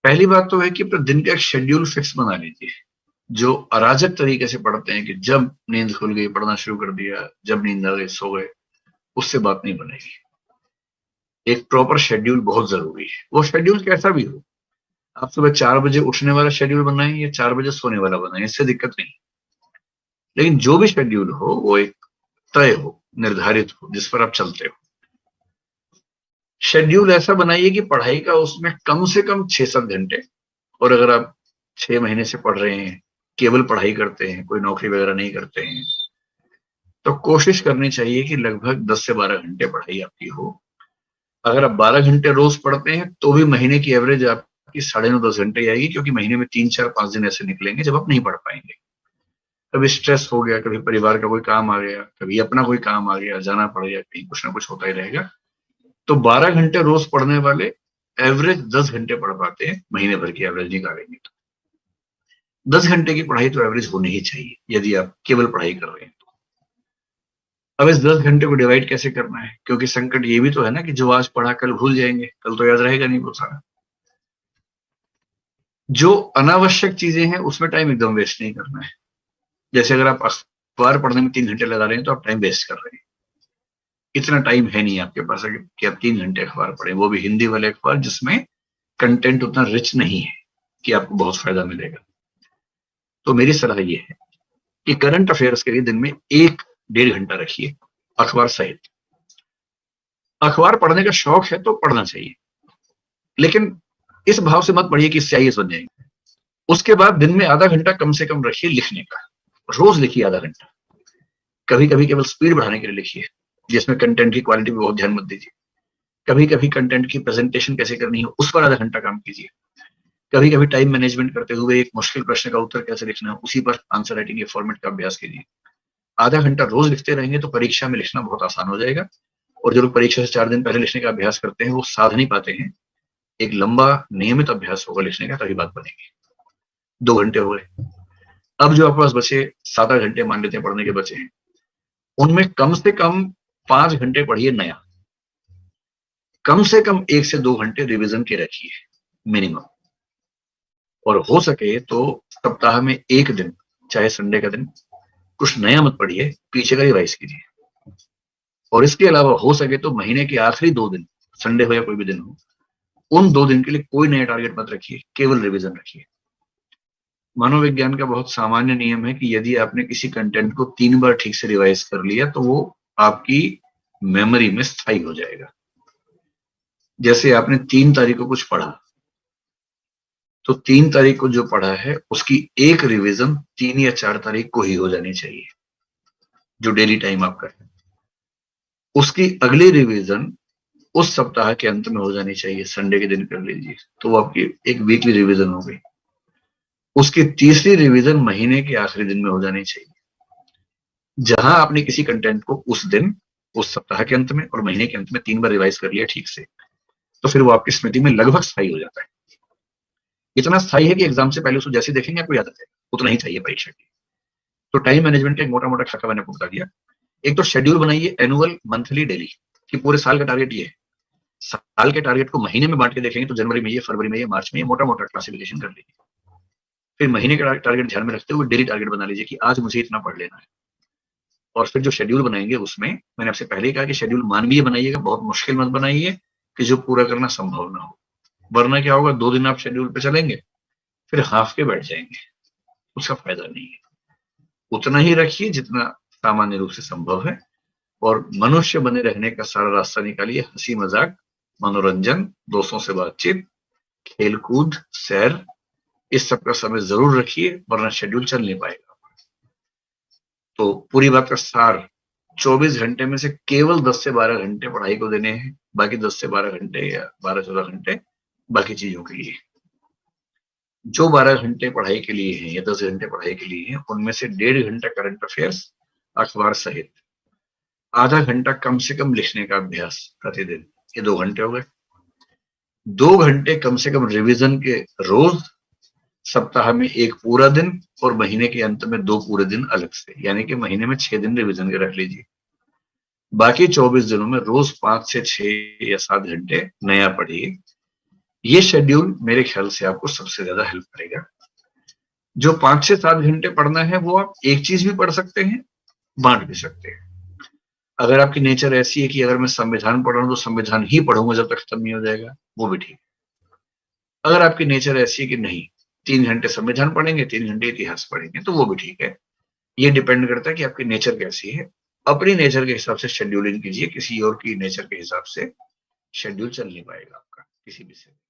पहली बात तो है कि अपने दिन का एक शेड्यूल फिक्स बना लीजिए। जो अराजक तरीके से पढ़ते हैं कि जब नींद खुल गई पढ़ना शुरू कर दिया, जब नींद आ गई सो गए, उससे बात नहीं बनेगी। एक प्रॉपर शेड्यूल बहुत जरूरी है, वो शेड्यूल कैसा भी हो। आप सुबह 4 बजे उठने वाला शेड्यूल बनाएं या 4 बजे सोने वाला बनाएं, इससे दिक्कत नहीं। लेकिन जो भी शेड्यूल हो वो एक तय हो, निर्धारित हो, जिस पर आप चलते हो। शेड्यूल ऐसा बनाइए कि पढ़ाई का उसमें कम से कम 6-7 घंटे। और अगर आप 6 महीने से पढ़ रहे हैं, केवल पढ़ाई करते हैं, कोई नौकरी वगैरह नहीं करते हैं, तो कोशिश करनी चाहिए कि लगभग 10 से 12 घंटे पढ़ाई आपकी हो। अगर आप 12 घंटे रोज पढ़ते हैं तो भी महीने की एवरेज आपकी 9.5-10 घंटे आएगी, क्योंकि महीने में 3-4-5 दिन ऐसे निकलेंगे जब आप नहीं पढ़ पाएंगे। कभी स्ट्रेस हो गया, कभी परिवार का कोई काम आ गया, कभी अपना कोई काम आ गया, जाना पड़ गया कहीं, कुछ ना कुछ होता ही रहेगा। तो 12 घंटे रोज पढ़ने वाले एवरेज 10 घंटे पढ़ पाते हैं, महीने भर की एवरेज निकालेंगे तो 10 घंटे की पढ़ाई तो एवरेज होनी ही चाहिए यदि आप केवल पढ़ाई कर रहे हैं तो। अब इस 10 घंटे को डिवाइड कैसे करना है, क्योंकि संकट ये भी तो है ना कि जो आज पढ़ा कल भूल जाएंगे, कल तो याद रहेगा नहीं वो सारा। जो अनावश्यक चीजें हैं उसमें टाइम एकदम वेस्ट नहीं करना है। जैसे अगर आप अखबार पढ़ने में 3 घंटे लगा रहे हैं तो आप टाइम वेस्ट कर रहे हैं। इतना टाइम है नहीं आपके पास कि आप 3 घंटे अखबार पढ़ें, वो भी हिंदी वाले अखबार जिसमें कंटेंट उतना रिच नहीं है कि आपको बहुत फायदा मिलेगा। तो मेरी सलाह ये है कि करंट अफेयर्स के लिए दिन में 1-1.5 घंटा रखिए, अखबार सहित। अखबार पढ़ने का शौक है तो पढ़ना चाहिए, लेकिन इस भाव से मत पढ़िए कि इससे आईएएस बन जाएंगे। उसके बाद दिन में आधा घंटा कम से कम रखिए लिखने का। रोज लिखिए आधा घंटा। कभी कभी केवल स्पीड बढ़ाने के लिए लिखिए, जिसमें कंटेंट की क्वालिटी पे बहुत ध्यान मत दीजिए। कभी कभी कंटेंट की प्रेजेंटेशन कैसे करनी है उस पर आधा घंटा काम कीजिए। कभी कभी टाइम मैनेजमेंट करते हुए एक मुश्किल प्रश्न का उत्तर कैसे लिखना है उसी पर आंसर राइटिंग के फॉर्मेट का अभ्यास कीजिए। आधा घंटा रोज लिखते रहेंगे तो परीक्षा में लिखना बहुत आसान हो जाएगा। और जो लोग परीक्षा से 4 दिन पहले लिखने का अभ्यास करते हैं वो साध नहीं पाते हैं। एक लंबा नियमित अभ्यास होगा लिखने का, तभी बात बनेगी। 2 घंटे हो गए। अब जो आपके पास बचे 7-8 घंटे मान लेते हैं पढ़ने के बचे हैं, उनमें कम से कम 5 घंटे पढ़िए नया। कम से कम 1 से 2 घंटे रिवीजन के रखिए मिनिमम। और हो सके तो सप्ताह में एक दिन, चाहे संडे का दिन, कुछ नया मत पढ़िए, पीछे का रिवाइज कीजिए। और इसके अलावा हो सके तो महीने के आखिरी 2 दिन, संडे हो या कोई भी दिन हो, उन 2 दिन के लिए कोई नया टारगेट मत रखिए, केवल रिवीजन रखिए। मनोविज्ञान का बहुत सामान्य नियम है कि यदि आपने किसी कंटेंट को 3 बार ठीक से रिवाइज कर लिया तो वो आपकी मेमोरी में स्थायी हो जाएगा। जैसे आपने 3 तारीख को कुछ पढ़ा, तो 3 तारीख को जो पढ़ा है उसकी एक रिवीजन 3 या 4 तारीख को ही हो जानी चाहिए, जो डेली टाइम आपका है। उसकी अगली रिवीजन उस सप्ताह के अंत में हो जानी चाहिए, संडे के दिन कर लीजिए, तो वो आपकी एक वीकली रिवीजन हो गई। उसकी तीसरी रिवीजन महीने के आखिरी दिन में हो जानी चाहिए, जहां आपने किसी कंटेंट को उस दिन, उस सप्ताह के अंत में और महीने के अंत में 3 बार रिवाइज कर लिया ठीक से, तो फिर वो आपकी स्मृति में लगभग स्थायी हो जाता है। इतना स्थायी है कि एग्जाम से पहले उसको जैसे देखेंगे आपको याद आ जाएगा, उतना ही चाहिए परीक्षा की। तो टाइम मैनेजमेंट का एक मोटा मोटा खाका मैंने आपको बता दिया। एक तो शेड्यूल बनाइए, एनुअल, मंथली, डेली, कि पूरे साल का टारगेट ये है। साल के टारगेट को महीने में बांट के देखेंगे तो जनवरी में ये, फरवरी में ये, मार्च में ये, मोटा मोटा क्लासिफिकेशन कर लीजिए। फिर महीने का टारगेट ध्यान में रखते हुए डेली टारगेट बना लीजिए कि आज मुझे इतना पढ़ लेना है। और फिर जो शेड्यूल बनाएंगे उसमें मैंने आपसे पहले ही कहा कि शेड्यूल मानवीय बनाइएगा, बहुत मुश्किल मत बनाइए कि जो पूरा करना संभव ना हो। वरना क्या होगा, 2 दिन आप शेड्यूल पे चलेंगे फिर हाफ के बैठ जाएंगे, उसका फायदा नहीं है। उतना ही रखिए जितना सामान्य रूप से संभव है। और मनुष्य बने रहने का सारा रास्ता निकालिए, हंसी मजाक, मनोरंजन, दोस्तों से बातचीत, खेल कूद, सैर, इस सब का समय जरूर रखिए, वरना शेड्यूल चल नहीं पाएगा। तो पूरी बात का सार, 24 घंटे में से केवल 10 से 12 घंटे पढ़ाई को देने हैं, बाकी 10 से 12 घंटे या 12-14 घंटे बाकी चीजों के लिए। जो 12 घंटे पढ़ाई के लिए हैं या 10 घंटे पढ़ाई के लिए हैं, उनमें से 1.5 घंटा करंट अफेयर्स अखबार सहित, आधा घंटा कम से कम लिखने का अभ्यास प्रतिदिन, ये 2 घंटे हो गए। 2 घंटे कम से कम रिवीजन के रोज, सप्ताह में एक पूरा दिन और महीने के अंत में 2 पूरे दिन अलग से, यानी कि महीने में 6 दिन रिवीजन के रख लीजिए। बाकी 24 दिनों में रोज 5 से 6 या 7 घंटे नया पढ़िए। ये शेड्यूल मेरे ख्याल से आपको सबसे ज्यादा हेल्प करेगा। जो 5 से 7 घंटे पढ़ना है वो आप एक चीज भी पढ़ सकते हैं, बांट भी सकते हैं। अगर आपकी नेचर ऐसी है कि अगर मैं संविधान पढ़ रहा हूं तो संविधान ही पढ़ूंगा जब तक खत्म नहीं हो जाएगा, वो भी ठीक है। अगर आपकी नेचर ऐसी है कि नहीं, 3 घंटे संविधान पढ़ेंगे, 3 घंटे इतिहास पढ़ेंगे, तो वो भी ठीक है। ये डिपेंड करता है कि आपकी नेचर कैसी है। अपनी नेचर के हिसाब से शेड्यूलिंग कीजिए, किसी और की नेचर के हिसाब से शेड्यूल चल नहीं पाएगा आपका किसी भी से।